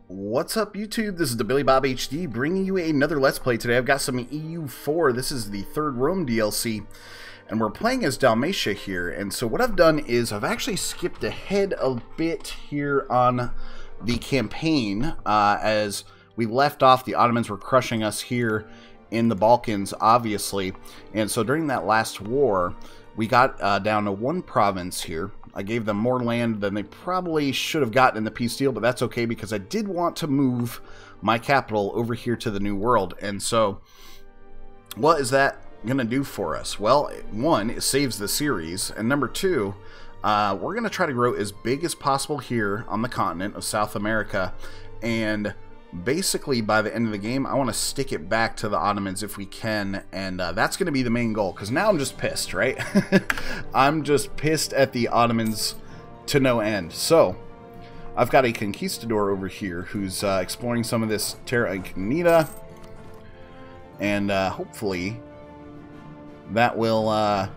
What's up, YouTube? This is the Billy Bob HD bringing you another Let's Play today. I've got some EU4. This is the third Rome DLC, and we're playing as Dalmatia here. And so what I've done is I've actually skipped ahead a bit here on the campaign. As we left off, the Ottomans were crushing us here in the Balkans, obviously. And so during that last war, we got down to one province here. I gave them more land than they probably should have gotten in the peace deal, but that's okay because I did want to move my capital over here to the New World. And so, what is that going to do for us? Well, one, it saves the series, and number two, we're going to try to grow as big as possible here on the continent of South America, and basically by the end of the game I want to stick it back to the Ottomans if we can, and that's going to be the main goal, because now I'm just pissed, right? I'm just pissed at the Ottomans to no end. So I've got a conquistador over here who's exploring some of this terra incognita, and hopefully that will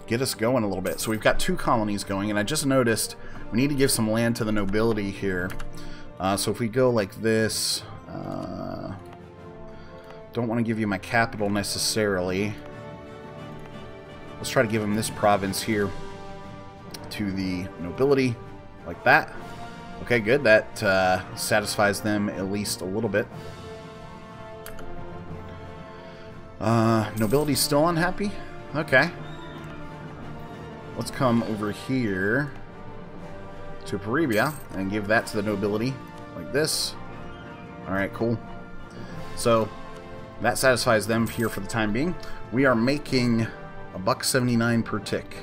get us going a little bit. So we've got 2 colonies going, and I just noticed we need to give some land to the nobility here. So if we go like this, don't want to give you my capital necessarily. Let's try to give them this province here to the nobility, like that. Okay, good. That satisfies them at least a little bit. Nobility's still unhappy? Okay. Let's come over here to Paribia and give that to the nobility like this. Alright, cool. So that satisfies them here for the time being. We are making $1.79 per tick.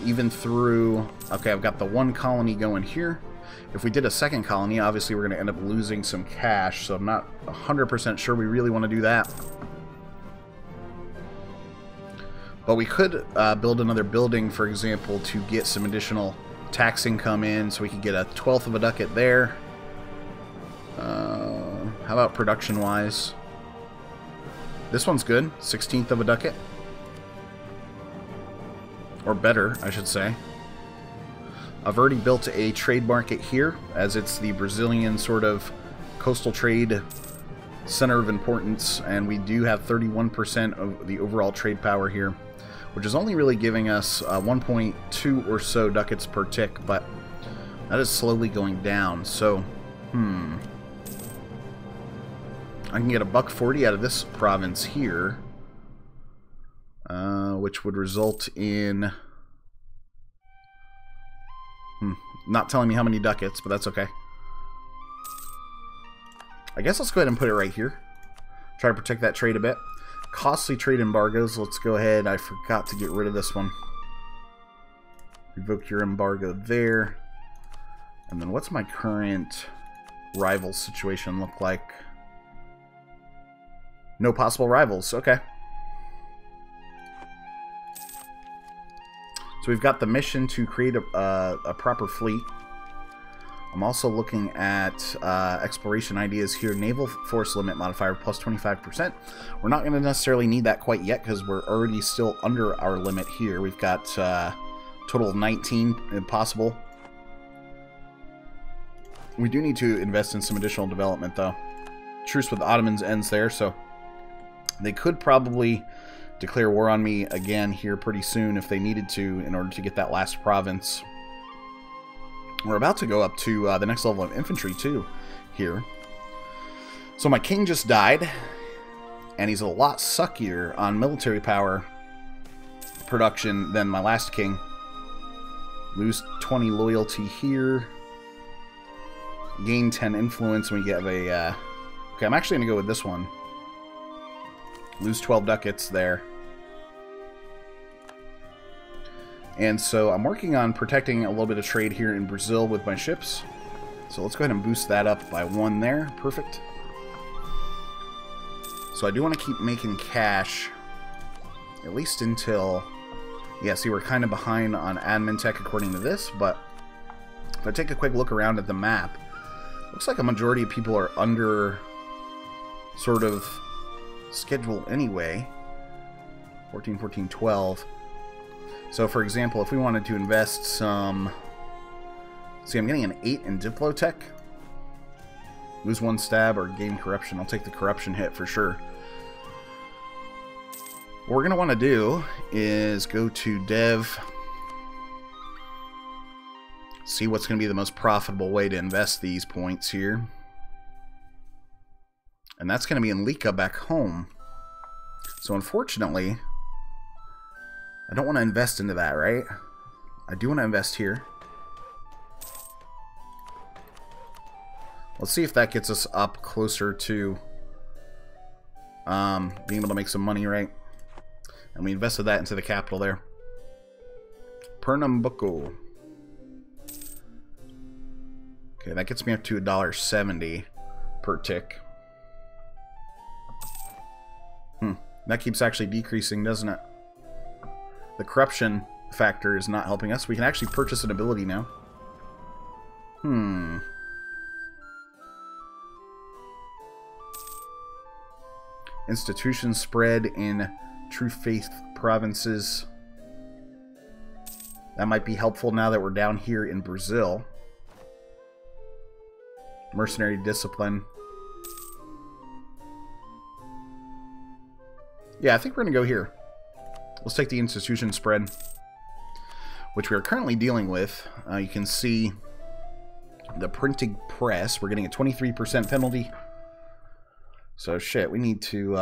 Even through... Okay, I've got the 1 colony going here. If we did a second colony, obviously we're going to end up losing some cash, so I'm not 100% sure we really want to do that. But we could build another building, for example, to get some additional tax income in, so we could get a 1/12 of a ducat there. How about production wise? This one's good, 1/16 of a ducat, or better, I should say. I've already built a trade market here, as it's the Brazilian sort of coastal trade center of importance, and we do have 31% of the overall trade power here, which is only really giving us 1.2 or so ducats per tick, but that is slowly going down. So, I can get $1.40 out of this province here, which would result in not telling me how many ducats, but that's okay. I guess let's go ahead and put it right here. Try to protect that trade a bit. Costly trade embargoes. Let's go ahead. I forgot to get rid of this one. Revoke your embargo there. And then what's my current rival situation look like? No possible rivals. Okay. So we've got the mission to create a proper fleet. I'm also looking at exploration ideas here. Naval force limit modifier plus 25%. We're not going to necessarily need that quite yet because we're already still under our limit here. We've got total of 19 impossible. We do need to invest in some additional development though. Truce with the Ottomans ends there, so they could probably declare war on me again here pretty soon if they needed to in order to get that last province. We're about to go up to the next level of infantry, too, here. So my king just died, and he's a lot suckier on military power production than my last king. Lose 20 loyalty here. Gain 10 influence, and we get a... okay, I'm actually going to go with this one. Lose 12 ducats there. And so I'm working on protecting a little bit of trade here in Brazil with my ships. So let's go ahead and boost that up by 1 there. Perfect. So I do want to keep making cash, at least until... yeah, see, we're kind of behind on admin tech according to this, but if I take a quick look around at the map, looks like a majority of people are under sort of schedule anyway. 14, 14, 12. So, for example, if we wanted to invest some See, I'm getting an 8 in Diplotech. Lose 1 stab or gain corruption. I'll take the corruption hit for sure. What we're going to want to do is go to Dev. See what's going to be the most profitable way to invest these points here. And that's going to be in Lika back home. So unfortunately, I don't want to invest into that, right? I do want to invest here. Let's see if that gets us up closer to being able to make some money, right? And we invested that into the capital there. Pernambuco. Okay, that gets me up to $1.70 per tick. That keeps actually decreasing, doesn't it? The corruption factor is not helping us. We can actually purchase an ability now. Institution spread in True Faith provinces. That might be helpful now that we're down here in Brazil. Mercenary discipline. Yeah, I think we're going to go here. Let's take the institution spread, which we are currently dealing with. You can see the printing press. We're getting a 23% penalty. So shit, we need to...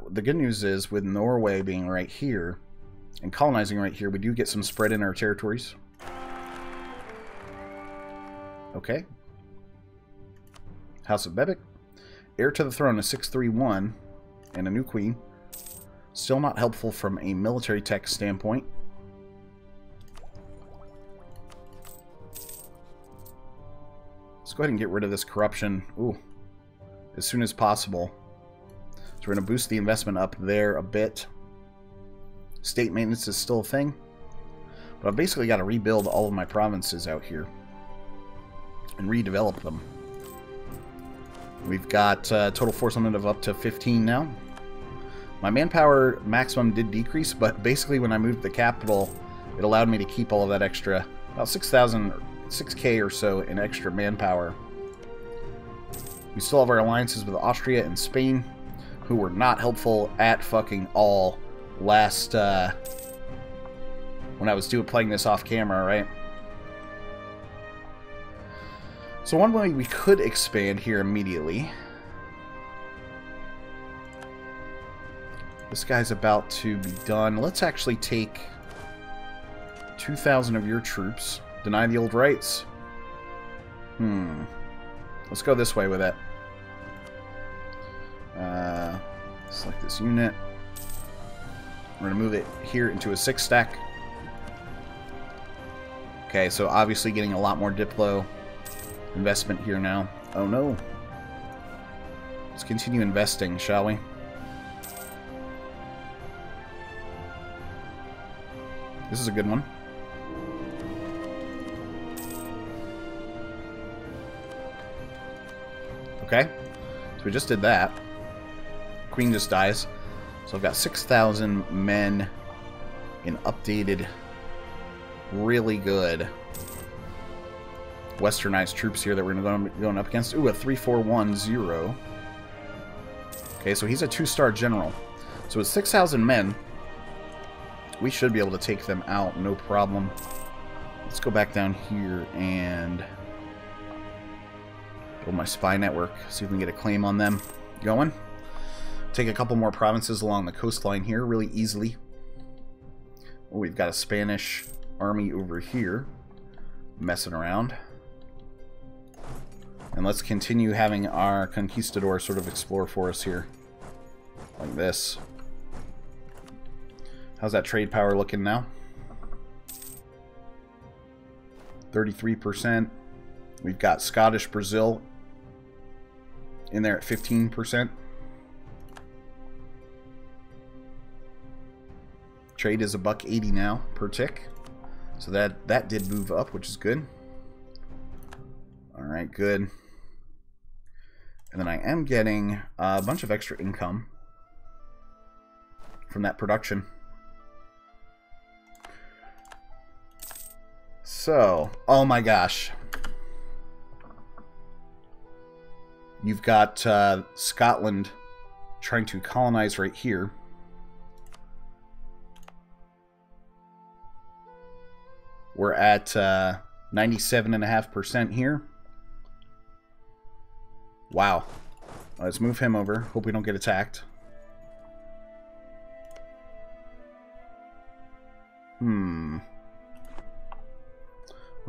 the good news is, with Norway being right here, and colonizing right here, we do get some spread in our territories. Okay. House of Bebek. Heir to the throne is 631, and a new queen. Still not helpful from a military tech standpoint. Let's go ahead and get rid of this corruption. Ooh. As soon as possible. So we're going to boost the investment up there a bit. State maintenance is still a thing. But I've basically got to rebuild all of my provinces out here. And redevelop them. We've got total force limit of up to 15 now. My manpower maximum did decrease, but basically when I moved the capital, it allowed me to keep all of that extra, about 6K or so in extra manpower. We still have our alliances with Austria and Spain, who were not helpful at fucking all last, when I was playing this off camera, right? So one way we could expand here immediately. This guy's about to be done. Let's actually take 2,000 of your troops. Deny the old rights. Let's go this way with it. Select this unit. We're going to move it here into a 6-stack. Okay, so obviously getting a lot more Diplo investment here now. Oh no. Let's continue investing, shall we? This is a good one. Okay. So we just did that. Queen just dies. So I've got 6,000 men in updated, really good westernized troops here that we're going to be going up against. Ooh, a 3-4-1-0. Okay, so he's a 2-star general. So with 6,000 men, we should be able to take them out, no problem. Let's go back down here and build my spy network. See if we can get a claim on them going. Take a couple more provinces along the coastline here really easily. Oh, we've got a Spanish army over here messing around. And let's continue having our conquistador sort of explore for us here. Like this. How's that trade power looking now? 33%. We've got Scottish Brazil in there at 15%. Trade is $1.80 now per tick. So that did move up, which is good. Alright, good. And then I am getting a bunch of extra income from that production. So, oh my gosh. You've got Scotland trying to colonize right here. We're at 97.5% here. Wow. Let's move him over. Hope we don't get attacked. Wonder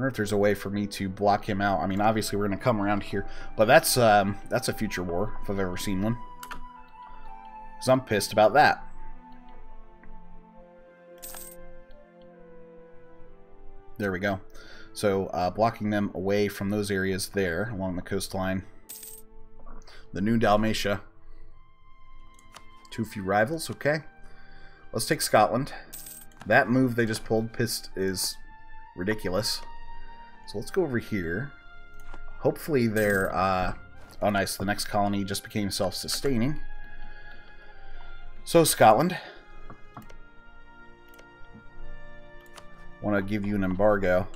if there's a way for me to block him out. I mean, obviously we're going to come around here, but that's a future war if I've ever seen one. So I'm pissed about that. There we go. So blocking them away from those areas there along the coastline. The new Dalmatia. Too few rivals. Okay. Let's take Scotland. That move they just pulled is ridiculous. So let's go over here. Hopefully they're... oh, nice. The next colony just became self-sustaining. So, Scotland. Want to give you an embargo.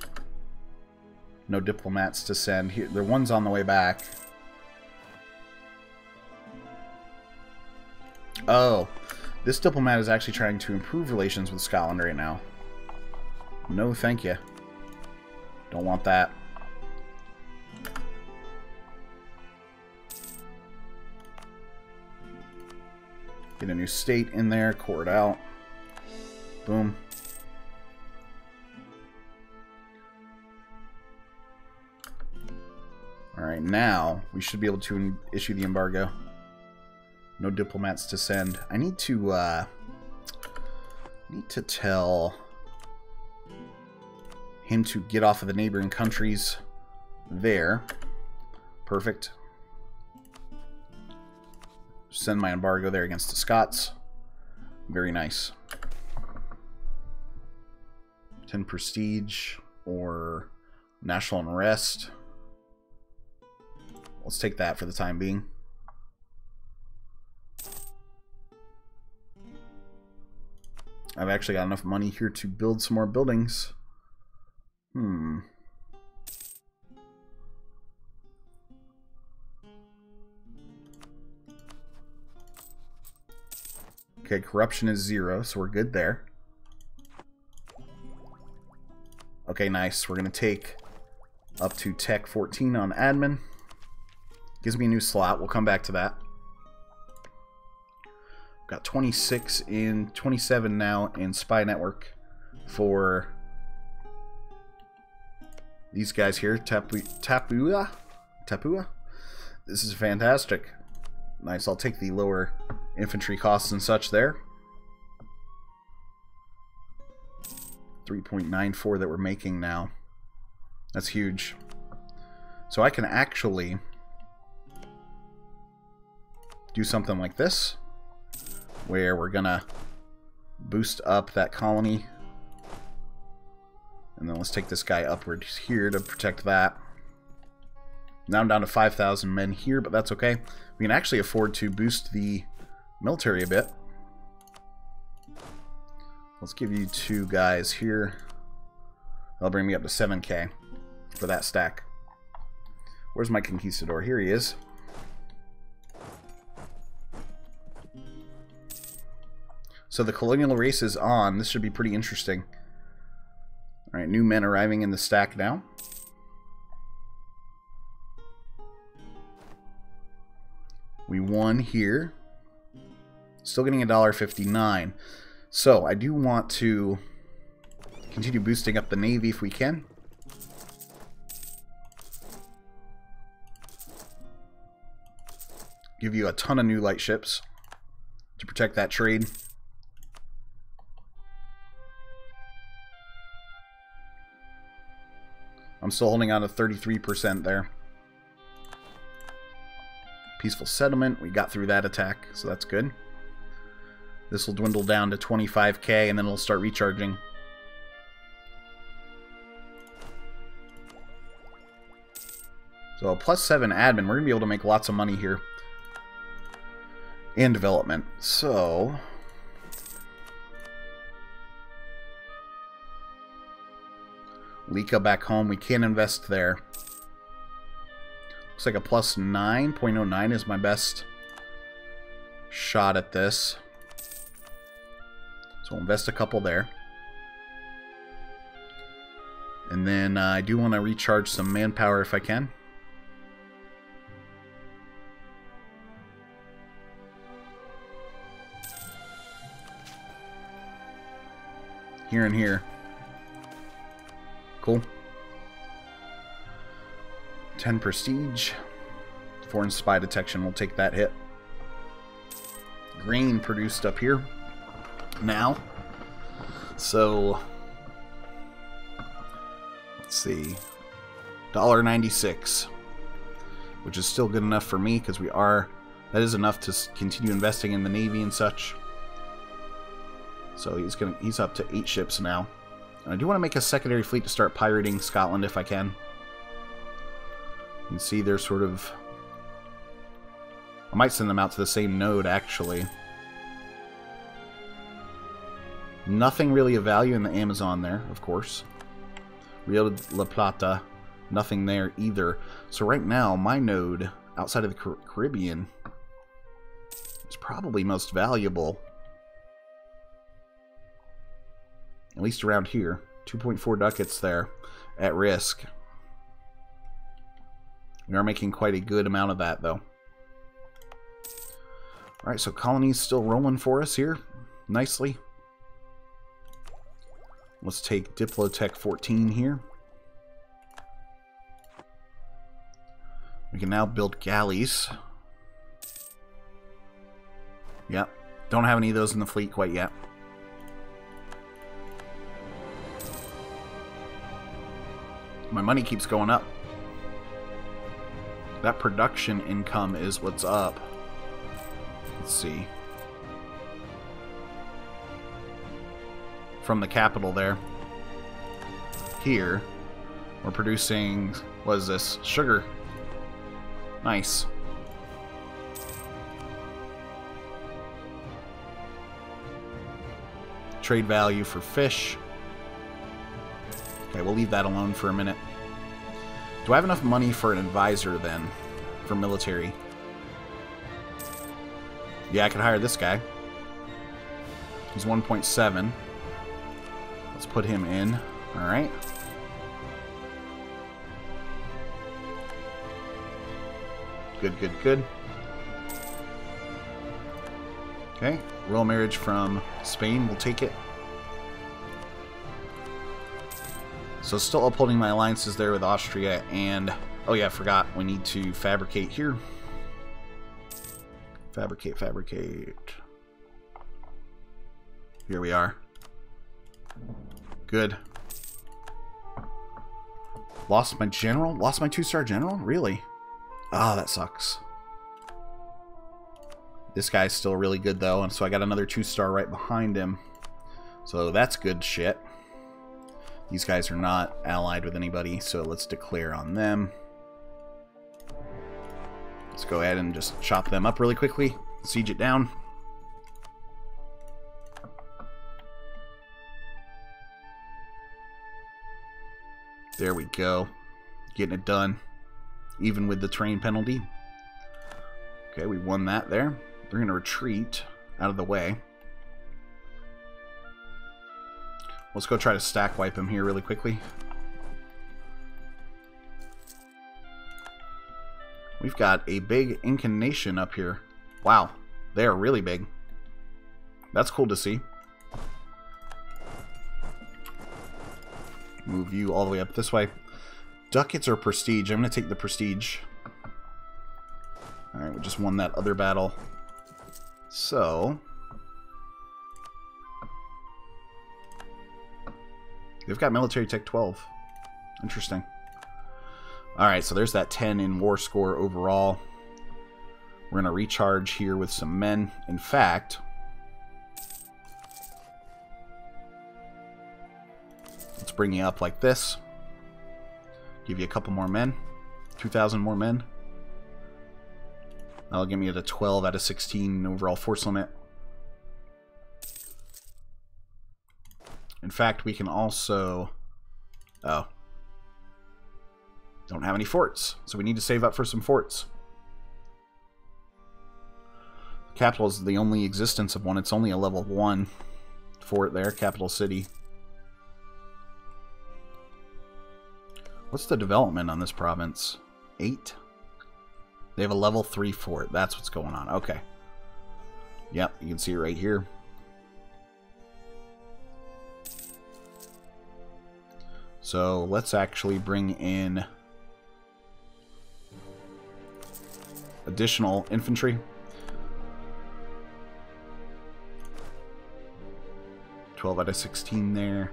No diplomats to send. Here, the one's on the way back. Oh. This diplomat is actually trying to improve relations with Scotland right now. No, thank you. Don't want that. Get a new state in there, court out. Boom. Alright, now we should be able to issue the embargo. No diplomats to send. I need to tell him to get off of the neighboring countries there. Perfect. Send my embargo there against the Scots. Very nice. 10 prestige or national unrest. Let's take that for the time being. I've actually got enough money here to build some more buildings. Okay, corruption is 0, so we're good there. Okay, nice. We're going to take up to Tech 14 on admin. Gives me a new slot. We'll come back to that. Got 26 in, 27 now in Spy Network for these guys here. Tapua. This is fantastic. Nice. I'll take the lower infantry costs and such there. 3.94 that we're making now. That's huge. So I can actually do something like this, where we're gonna boost up that colony, and then let's take this guy upward here to protect that. Now I'm down to 5,000 men here, but that's okay. We can actually afford to boost the military a bit. Let's give you 2 guys here. That'll bring me up to 7k for that stack. Where's my conquistador? Here he is. So the colonial race is on. This should be pretty interesting. Alright, new men arriving in the stack now. We won here. Still getting $1.59. So I do want to continue boosting up the Navy if we can. Give you a ton of new light ships to protect that trade. I'm still holding on to 33% there. Peaceful settlement. We got through that attack, so that's good. This will dwindle down to 25k, and then it'll start recharging. So a +7 admin. We're going to be able to make lots of money here. And development. So Lika back home, we can invest there. Looks like a plus 9. 0.09 is my best shot at this. So we'll invest a couple there. And then I do want to recharge some manpower if I can. Here and here. Cool. 10 prestige. Foreign spy detection. We'll take that hit. Green produced up here now. So let's see. $1.96, which is still good enough for me because that is enough to continue investing in the Navy and such. So he's up to 8 ships now. And I do want to make a secondary fleet to start pirating Scotland if I can. You can see they're sort of... I might send them out to the same node, actually. Nothing really of value in the Amazon there, of course. Rio de la Plata, nothing there either. So right now, my node outside of the Caribbean is probably most valuable. At least around here. 2.4 ducats there at risk. We are making quite a good amount of that, though. Alright, so colony's still rolling for us here. Nicely. Let's take Diplotech 14 here. We can now build galleys. Yep. Don't have any of those in the fleet quite yet. My money keeps going up. That production income is what's up. Let's see. From the capital there. Here, we're producing, what is this? Sugar. Nice. Trade value for fish. Okay, we'll leave that alone for a minute. Do I have enough money for an advisor then? For military? Yeah, I could hire this guy. He's 1.7. Let's put him in. Alright. Good, good, good. Okay. Royal marriage from Spain. We'll take it. So still upholding my alliances there with Austria and... Oh yeah, I forgot. We need to fabricate here. Fabricate, fabricate. Here we are. Good. Lost my general? Lost my 2-star general? Really? Ah, that sucks. This guy's still really good though, and so I got another 2-star right behind him. So that's good shit. These guys are not allied with anybody, so let's declare on them. Let's go ahead and just chop them up really quickly. Siege it down. There we go. Getting it done. Even with the terrain penalty. Okay, we won that there. They're going to retreat out of the way. Let's go try to stack wipe him here really quickly. We've got a big Incan nation up here. Wow, they are really big. That's cool to see. Move you all the way up this way. Ducats or prestige? I'm going to take the prestige. Alright, we just won that other battle. So... they've got military tech 12. Interesting. Alright, so there's that 10 in war score overall. We're going to recharge here with some men. In fact, let's bring you up like this. Give you a couple more men. 2,000 more men. That'll give me a 12 out of 16 overall force limit. In fact, we can also... oh. Don't have any forts, so we need to save up for some forts. Capital is the only existence of one. It's only a level 1 fort there, capital city. What's the development on this province? 8? They have a level 3 fort. That's what's going on. Okay. Yep, you can see it right here. So let's actually bring in additional infantry. 12 out of 16 there.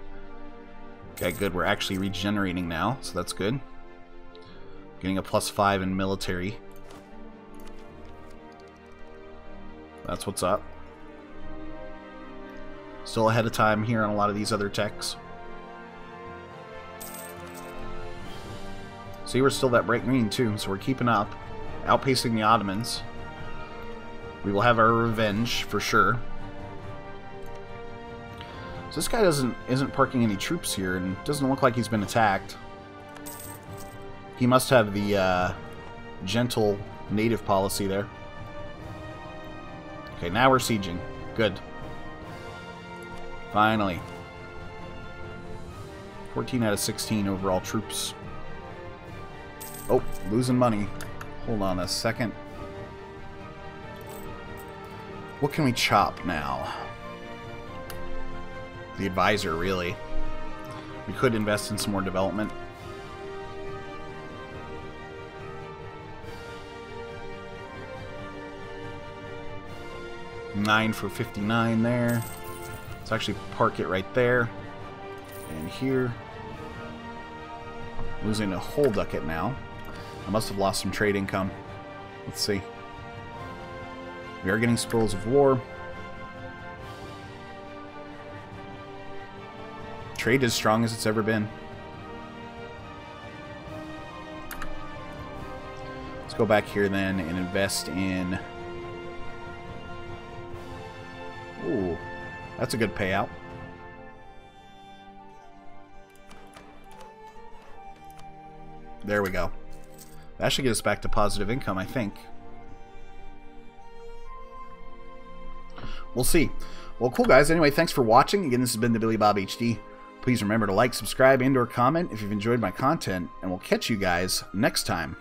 Okay, good. We're actually regenerating now, so that's good. Getting a +5 in military. That's what's up. Still ahead of time here on a lot of these other techs. See, we're still that bright green too, so we're keeping up. Outpacing the Ottomans. We will have our revenge for sure. So this guy isn't parking any troops here, and doesn't look like he's been attacked. He must have the gentle native policy there. Okay, now we're sieging. Good. Finally. 14 out of 16 overall troops. Oh, losing money. Hold on a second. What can we chop now? The advisor, really. We could invest in some more development. $9 for 59 there. Let's actually park it right there. And here. Losing a whole ducat now. I must have lost some trade income. Let's see. We are getting spoils of war. Trade as strong as it's ever been. Let's go back here then and invest in... Ooh, that's a good payout. There we go. That should get us back to positive income, I think. We'll see. Well, cool, guys. Anyway, thanks for watching. Again, this has been the Billy Bob HD. Please remember to like, subscribe, and/or comment if you've enjoyed my content, and we'll catch you guys next time.